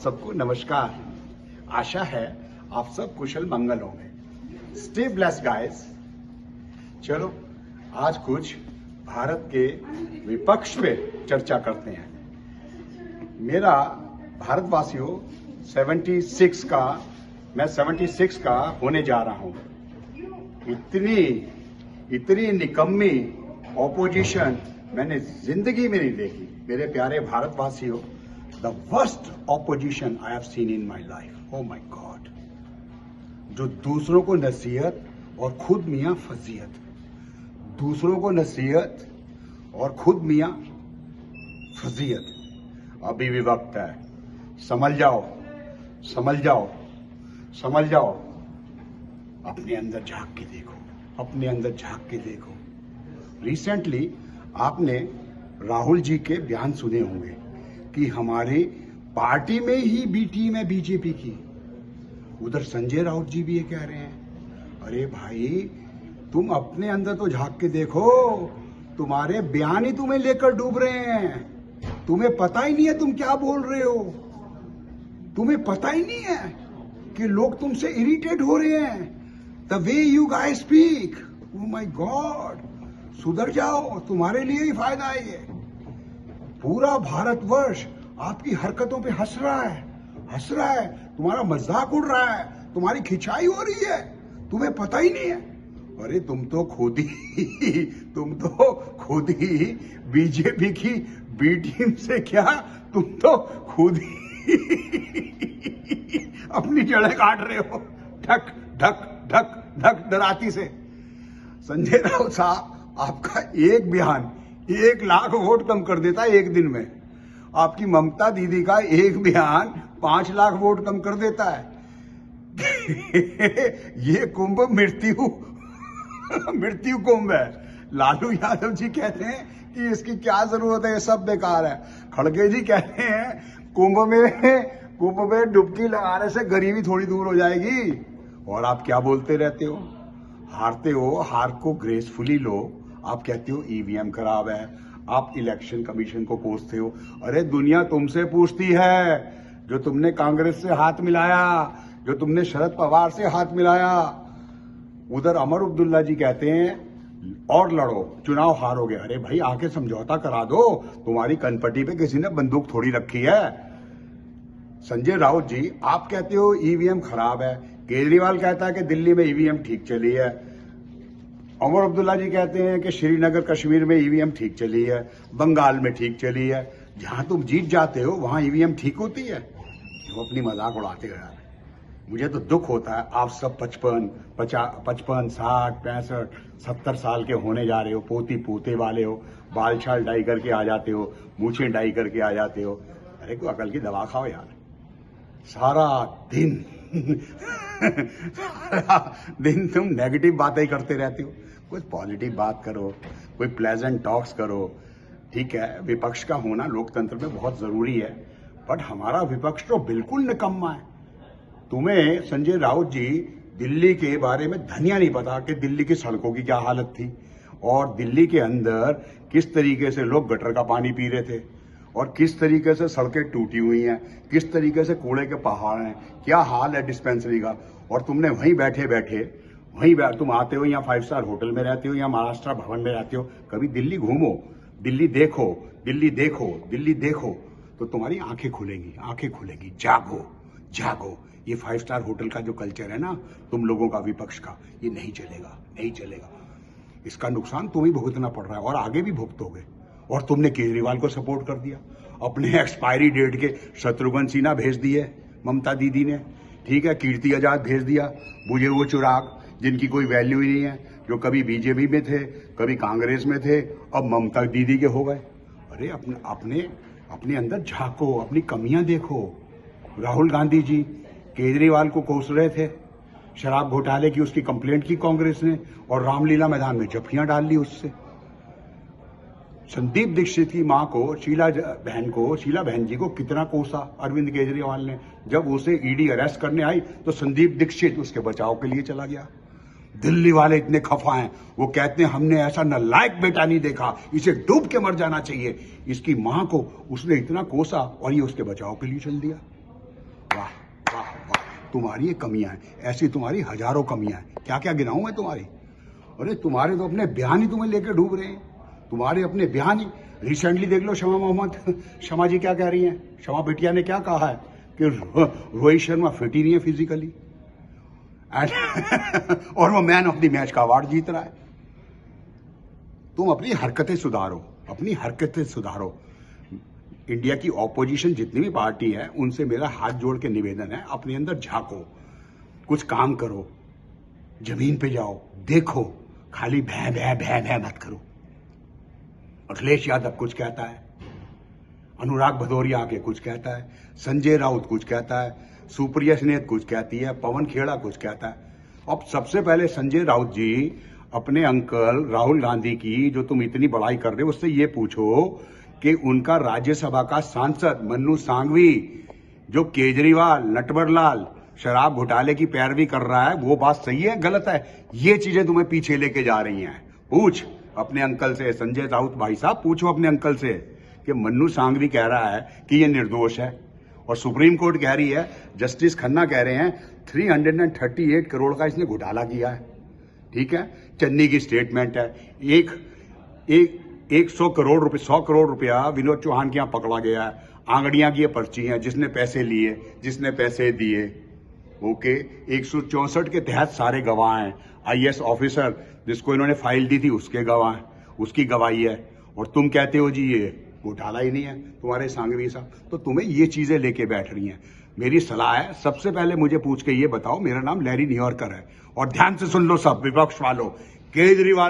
सबको नमस्कार। आशा है आप सब कुशल मंगल होंगे। Stay blessed guys. चलो आज कुछ भारत के विपक्ष पे चर्चा करते हैं। मेरा भारतवासियों 76 का, मैं 76 का होने जा रहा हूं। इतनी निकम्मी ऑपोजिशन मैंने जिंदगी में नहीं देखी। मेरे प्यारे भारतवासियों, the worst opposition I have seen in my life. Oh my God, जो दूसरों को नसीहत और खुद मियां फजीयत, दूसरों को नसीहत और खुद मियां फजीयत। अभी भी वक्त है, समझ जाओ, समझ जाओ, समझ जाओ। अपने अंदर झांक के देखो, अपने अंदर झांक के देखो। रिसेंटली आपने राहुल जी के बयान सुने होंगे कि हमारी पार्टी में ही बी टीम है बीजेपी की। उधर संजय राउत जी भी ये कह रहे हैं। अरे भाई, तुम अपने अंदर तो झांक के देखो। तुम्हारे बयान ही तुम्हें लेकर डूब रहे हैं। तुम्हें पता ही नहीं है तुम क्या बोल रहे हो। तुम्हें पता ही नहीं है कि लोग तुमसे इरिटेट हो रहे हैं। The way you guys speak, oh my God, सुधर जाओ, तुम्हारे लिए ही फायदा है ये। पूरा भारतवर्ष आपकी हरकतों पे हंस रहा है, हंस रहा है, तुम्हारा मजाक उड़ रहा है, तुम्हारी खिंचाई हो रही है। तुम्हें पता ही नहीं है। अरे तुम तो खुद ही बीजेपी की बी टीम से क्या, तुम तो खुद ही अपनी जड़ें काट रहे हो, ढक ढक ढक ढक डराती से। संजय राउत साहब, आपका एक बयान 1 लाख वोट कम कर देता है एक दिन में। आपकी ममता दीदी का एक बयान 5 लाख वोट कम कर देता है। ये कुंभ मृत्यु कुंभ है। लालू यादव जी कहते हैं कि इसकी क्या जरूरत है, ये सब बेकार है। खड़गे जी कहते हैं कुंभ में डुबकी लगाने से गरीबी थोड़ी दूर हो जाएगी। और आप क्या बोलते रहते हो? हारते हो, हार को ग्रेसफुली लो। आप कहते हो ईवीएम खराब है, आप इलेक्शन कमीशन को कोसते हो। अरे दुनिया तुमसे पूछती है। जो तुमने कांग्रेस से हाथ मिलाया, जो तुमने शरद पवार से हाथ मिलाया। उधर अमर अब्दुल्ला जी कहते हैं और लड़ो, चुनाव हारोगे। अरे भाई, आके समझौता करा दो। तुम्हारी कनपट्टी पे किसी ने बंदूक थोड़ी रखी है। संजय राउत जी, आप कहते हो ईवीएम खराब है। केजरीवाल कहता है कि दिल्ली में ईवीएम ठीक चली है। अमर अब्दुल्ला जी कहते हैं कि श्रीनगर कश्मीर में ईवीएम ठीक चली है, बंगाल में ठीक चली है। जहां तुम जीत जाते हो वहां ईवीएम ठीक होती है। वो अपनी मजाक उड़ाते हो यार। मुझे तो दुख होता है। आप सब 55, 60, 65, 70 साल के होने जा रहे हो, पोती पोते वाले हो, बाल छाल डाई करके आ जाते हो, मूछें डाई करके आ जाते हो। अरे कोई अकल की दवा खाओ यार। सारा दिन तुम नेगेटिव बातें करते रहते हो। कुछ पॉजिटिव बात करो, कोई प्लेजेंट टॉक्स करो। ठीक है, विपक्ष का होना लोकतंत्र में बहुत जरूरी है, बट हमारा विपक्ष तो बिल्कुल निकम्मा है। तुम्हें संजय राउत जी दिल्ली के बारे में धनिया नहीं पता कि दिल्ली की सड़कों की क्या हालत थी, और दिल्ली के अंदर किस तरीके से लोग गटर का पानी पी रहे थे, और किस तरीके से सड़कें टूटी हुई हैं, किस तरीके से कूड़े के पहाड़ हैं, क्या हाल है डिस्पेंसरी का। और तुमने वहीं बैठे तुम आते हो, यहाँ 5 स्टार होटल में रहते हो, या महाराष्ट्र भवन में रहते हो। कभी दिल्ली घूमो, दिल्ली देखो, दिल्ली देखो, दिल्ली देखो, तो तुम्हारी आंखें खुलेंगी। जागो जागो। ये 5 स्टार होटल का जो कल्चर है ना तुम लोगों का, विपक्ष का, ये नहीं चलेगा। इसका नुकसान तुम्हें भुगतना पड़ रहा है और आगे भी भुगतोगे। और तुमने केजरीवाल को सपोर्ट कर दिया। अपने एक्सपायरी डेट के शत्रुघ्न सिन्हा भेज दिए ममता दीदी ने। ठीक है, कीर्ति आजाद भेज दिया, बुझे हुए चिराग जिनकी कोई वैल्यू ही नहीं है, जो कभी बीजेपी में थे, कभी कांग्रेस में थे, अब ममता दीदी के हो गए। अरे अपने अंदर झांको, अपनी कमियां देखो। राहुल गांधी जी केजरीवाल को कोस रहे थे, शराब घोटाले की उसकी कंप्लेंट की कांग्रेस ने, और रामलीला मैदान में जफ्फियां डाल ली उससे। संदीप दीक्षित की मां को, शीला बहन जी को कितना कोसा अरविंद केजरीवाल ने। जब उसे ईडी अरेस्ट करने आई तो संदीप दीक्षित उसके बचाव के लिए चला गया। दिल्ली वाले इतने खफा हैं, वो कहते हैं हमने ऐसा नालायक बेटा नहीं देखा, इसे डूब के मर जाना चाहिए। इसकी मां को उसने इतना कोसा और ये उसके बचाव के लिए चल दिया। तुम्हारी ये कमियां हैं, ऐसी तुम्हारी हजारों कमियां हैं। क्या क्या गिनाऊं मैं तुम्हारी? अरे तुम्हारे तो अपने बयान ही तुम्हें लेकर डूब रहे हैं, तुम्हारे अपने बयान ही। रिसेंटली देख लो शमा मोहम्मद, शमा जी क्या कह रही हैं, शमा बिटिया ने क्या कहा है कि रोहित शर्मा फिट ही नहीं है फिजिकली और वो मैन ऑफ द मैच का अवार्ड जीत रहा है। तुम अपनी हरकतें सुधारो, अपनी हरकतें सुधारो। इंडिया की ऑपोजिशन जितनी भी पार्टी है उनसे मेरा हाथ जोड़ के निवेदन है, अपने अंदर झांको, कुछ काम करो, जमीन पे जाओ, देखो, खाली भै भै भै भै मत करो। अखिलेश यादव कुछ कहता है, अनुराग भदौरिया आके कुछ कहता है, संजय राउत कुछ कहता है, सुप्रिया स्नेत कुछ कहती है, पवन खेड़ा कुछ कहता है। अब सबसे पहले संजय राउत जी अपने अंकल राहुल गांधी की जो तुम इतनी बड़ाई कर रहे हो उससे ये पूछो कि उनका राज्यसभा का सांसद मन्नू सांघवी जो केजरीवाल नटवरलाल शराब घोटाले की पैरवी कर रहा है, वो बात सही है गलत है? ये चीजें तुम्हें पीछे लेके जा रही हैं। पूछ अपने अंकल से, संजय राउत भाई साहब पूछो अपने अंकल से कि मन्नू सांघवी कह रहा है कि ये निर्दोष है और सुप्रीम कोर्ट कह रही है, जस्टिस खन्ना कह रहे हैं 338 करोड़ का इसने घोटाला किया है। ठीक है, चन्नी की स्टेटमेंट है, एक 100 करोड़ रुपया विनोद चौहान के यहां पकड़ा गया है। आंगड़ियां की ये पर्ची है, जिसने पैसे लिए, जिसने पैसे दिए। ओके, 164 के तहत सारे गवाह हैं। आईएएस ऑफिसर जिसको इन्होंने फाइल दी थी उसके गवाह, उसकी गवाही है। और तुम कहते हो जी ये घोटाला ही नहीं है तुम्हारे सांघवी साहब, तो तुम्हें ये चीजें लेके बैठ रही हैं। मेरी सलाह है, सबसे पहले मुझे पूछ के ये बताओ, मेरा नाम लैरी न्यूयॉर्कर है, और ध्यान से सुन लो सब विपक्ष वालों, केजरीवाल